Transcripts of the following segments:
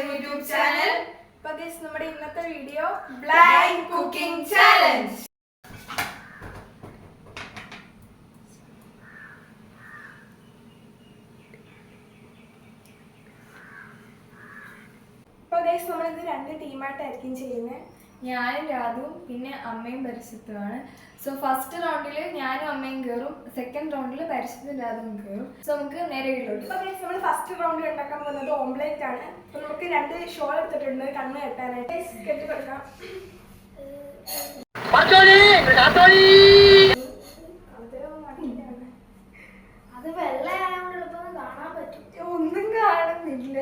YouTube channel. അപ്പോൾ guys നമ്മുടെ ഇന്നത്തെ വീഡിയോ Blind Cooking Challenge. അപ്പോൾ ഗയ്സ് നമ്മൾ ഇത് രണ്ട് ടീമായിട്ടായിരിക്കും ചെയ്യുന്നത്. ഞാനും രാധുവും പിന്നെ അമ്മയും പരിശുദ്ധമാണ്. സോ ഫസ്റ്റ് റൗണ്ടിൽ ഞാനും അമ്മയും കയറും, സെക്കൻഡ് റൗണ്ടിൽ പരിശുദ്ധം രാധുവും കയറും. സോ നമുക്ക് നേരെ വീട്ടിലോട്ട്. അപ്പോൾ ഗയ്സ് നമ്മൾ ഫസ്റ്റ് റൗണ്ടിൽ ഉണ്ടാക്കാൻ പോകുന്നത് ഓംലേറ്റ് ആണ്. അപ്പോൾ നമുക്ക് രണ്ട് ഷോൾ എടുത്തിട്ടുണ്ട് കണ്ണ് കെട്ടാനായിട്ട്. കെട്ടി കൊടുക്കാം. അത് വെള്ളയായോണ്ട് എളുപ്പം കാണാൻ പറ്റും. ഒന്നും കാണുന്നില്ല.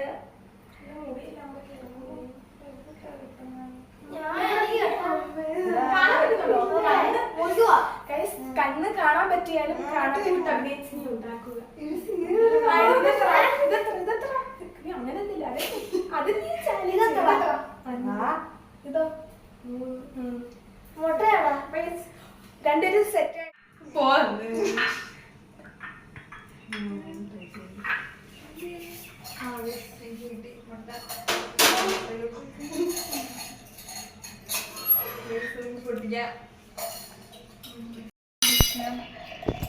കണ്ണ് കാണാൻ പറ്റിയാലും ഉണ്ടാക്കുക. അങ്ങനെ ഇതോ മുട്ടയാണോ? രണ്ടൊരു സെറ്റ്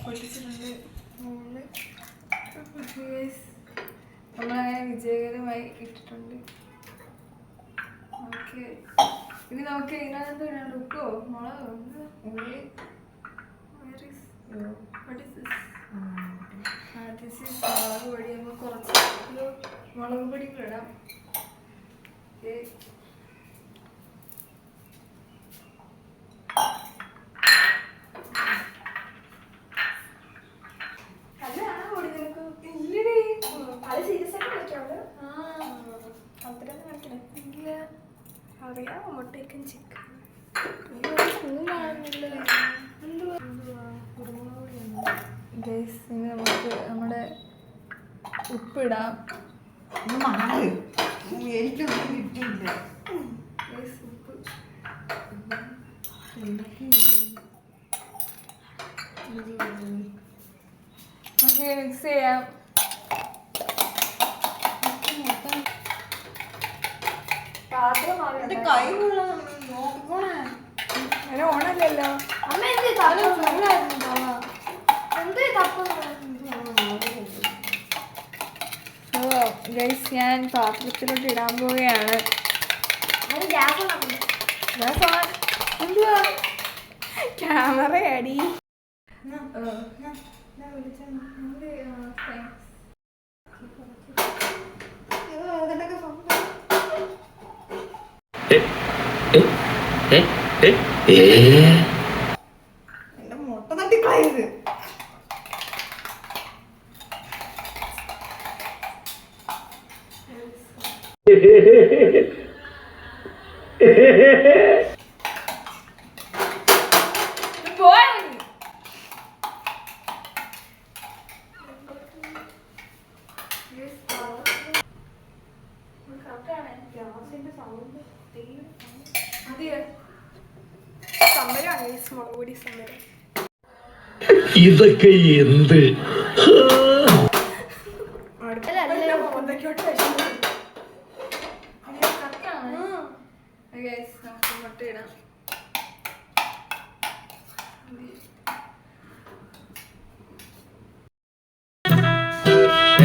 പൊട്ടിച്ചിട്ടുണ്ട്. നമ്മളങ്ങനെ വിജയകരമായി ഇട്ടിട്ടുണ്ട്. ഓക്കെ, ഇനി നമുക്ക് ഇതിനകത്ത് ഇടാണ്ട് ഉപ്പോ മുളകോ ഉള്ളി. ദിസ് ഈസ് മുളക് പൊടി. നമ്മൾ കുറച്ച് മുളക് പൊടി ഇടാം. അറിയാമോ മുട്ടയ്ക്കും ചിക്കൻ ഗൈസ്, ഇനി നമുക്ക് നമ്മുടെ ഉപ്പിടാം. എനിക്കൊന്നും കിട്ടിയില്ല. ഗൈസ്, ഉപ്പ് നമുക്ക് മിക്സ് ചെയ്യാം. എന്റെ കൈ നോക്കണേ. അങ്ങനെ ഓണല്ലല്ലോ. അമ്മ എന്ത് ഗൈസ്, ഞാൻ പാത്രത്തിലോട്ട് ഇടാൻ പോവുകയാണ്. എന്തുവാ ക്യാമറ അടി. എന്റെ മുട്ട തട്ടിക്കളയത്. സമരമാണ് മുളക് പൊടി സമരം. ഇതൊക്കെ എന്ത് മുട്ട ഇടാം.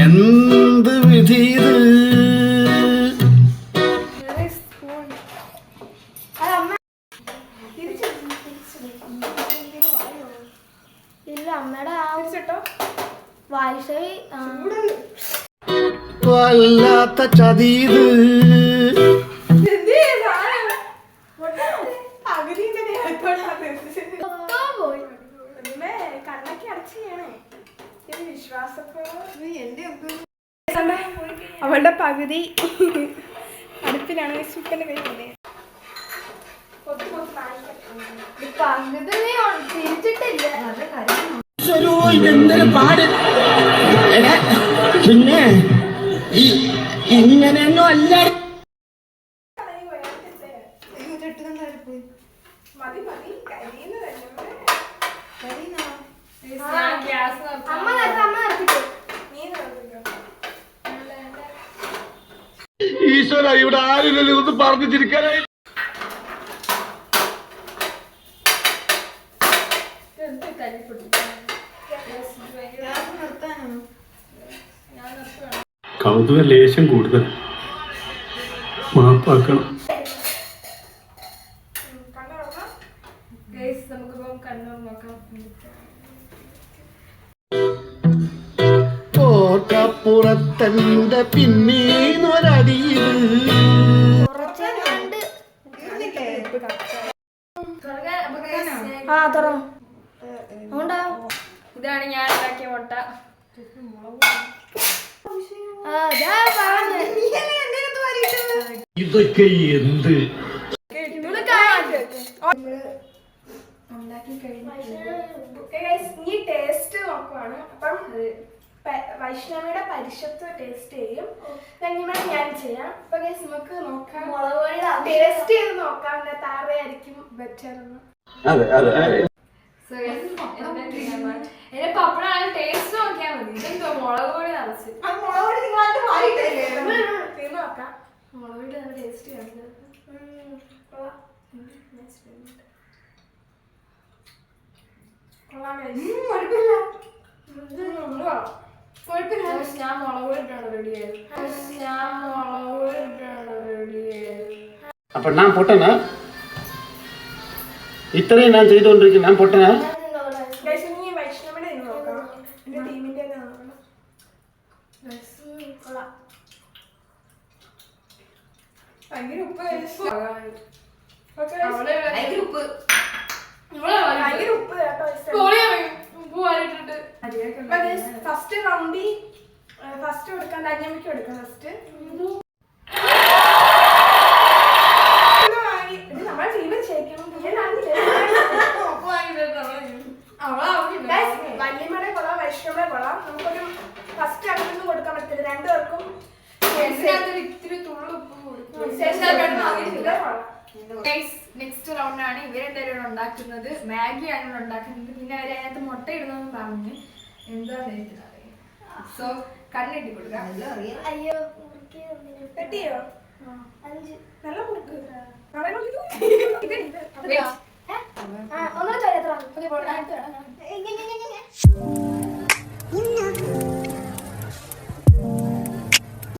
എന്ത് വിധി ഇല്ല, അമ്മയുടെ ആ വായിഷവി വല്ലാത്ത ചതീത്. കണ്ണൊക്കെ അടച്ചു ചെയ്യണേ. വിശ്വാസപ്പോ എന്റെ അവളുടെ പകുതി അടുപ്പിലാണ്. സൂപ്പറിന്റെ കൈ പോലെ പകുതി തിരിച്ചിട്ടില്ല. എന്തൊരു പാട്. പിന്നെ ഇങ്ങനെയൊന്നും അല്ല. മതി മതി കരിയുന്നതല്ലേ. അമ്മ നിർത്തിക്കോ. നീ നിർത്തിക്കോ. ഈ ഈശ്വര ഇവിടെ ആരില്ലല്ലോ ഇതൊന്ന് പറഞ്ഞു ചിരിക്കാനായി. കൗതുക ലേശം കൂടുതൽ മാപ്പാക്കണം. നമുക്കിപ്പം കണ്ണൂർ നോക്കാം. ഓർക്കപ്പുറത്തന്റെ പിന്നീന്നൊരടിയിൽ ഇതാണ് ഞാൻ ഉണ്ടാക്കിയ മുട്ട. ഇതൊക്കെ എന്ത് ഉണ്ടാക്കി കഴിഞ്ഞു. ഇനി ടേസ്റ്റ് നോക്കുവാണ്. അപ്പം വൈഷ്ണവിയുടെ പരിശത്ത് ടേസ്റ്റ് ചെയ്യും. കഴിഞ്ഞാൽ ഞാൻ ചെയ്യാം. അപ്പൊ ഗൈസ് നമുക്ക് നോക്കാം, ടേസ്റ്റ് ചെയ്ത് നോക്കാം. താറയായിരിക്കും ബെറ്റർ എന്ന്. എന്റെ പപ്പടാണ് ടേസ്റ്റ് നോക്കിയാൽ മതി. ഇതെന്തോ മുളക് പൊടി നിറച്ച് തീർന്ന് നോക്കാം. മുളക് പൊടി നല്ല ടേസ്റ്റ് കാണിക്കുന്നത്. ഞാൻ മുളക് പൊടിയിട്ടാണ് റെഡിയായത്. അപ്പൊ ഞാൻ പൊട്ടനാ? ഇത്രയും ഞാൻ ചെയ്തുകൊണ്ടിരിക്കും, ഞാൻ പൊട്ടനാ? ഇനി വൈഷ്ണവിയുടെ ഇത് നോക്കാം. എന്റെ ടീമിന്റെ തന്നെ നോക്കണം. ഭയങ്കര ഉപ്പ് ഭയങ്കര ഉപ്പ് കേട്ടോ. ഫസ്റ്റ് റൗണ്ടിൽ ഫസ്റ്റ് കൊടുക്കാൻ അഞ്ഞമ്മയ്ക്ക് കൊടുക്കാം. ഫസ്റ്റ് നമ്മൾ ടീമിൽ ചെയ്യിക്കണം. വല്യമ്മയുടെ കൊള്ളാം, വൈഷ്ണവിടെ കൊള്ളാം. നമുക്കൊരു ഫസ്റ്റ് അങ്ങനൊന്നും കൊടുക്കാൻ പറ്റില്ല. രണ്ടുപേർക്കും ഇത്തിരി തുള്ളു ഉപ്പ് കൊടുക്കും. കൊള്ളാം. നെക്സ്റ്റ് റൗണ്ട് ആണ്. ഇവരെന്തായാലും ഉണ്ടാക്കുന്നത് മാഗിയാണ് ഇവിടെ ഉണ്ടാക്കുന്നത്. പിന്നെ അവർ അതിനകത്ത് മുട്ട ഇടുന്നെന്ന് പറഞ്ഞ് എന്താണെന്ന് എനിക്കറിയാം. സോ കണ്ണിട്ടി കൊടുക്കാം. അയ്യോ കെട്ടിയോ? 5 നല്ല കൊടുക്കുക. ഒന്നുകൂടെ ചോദിക്കാം.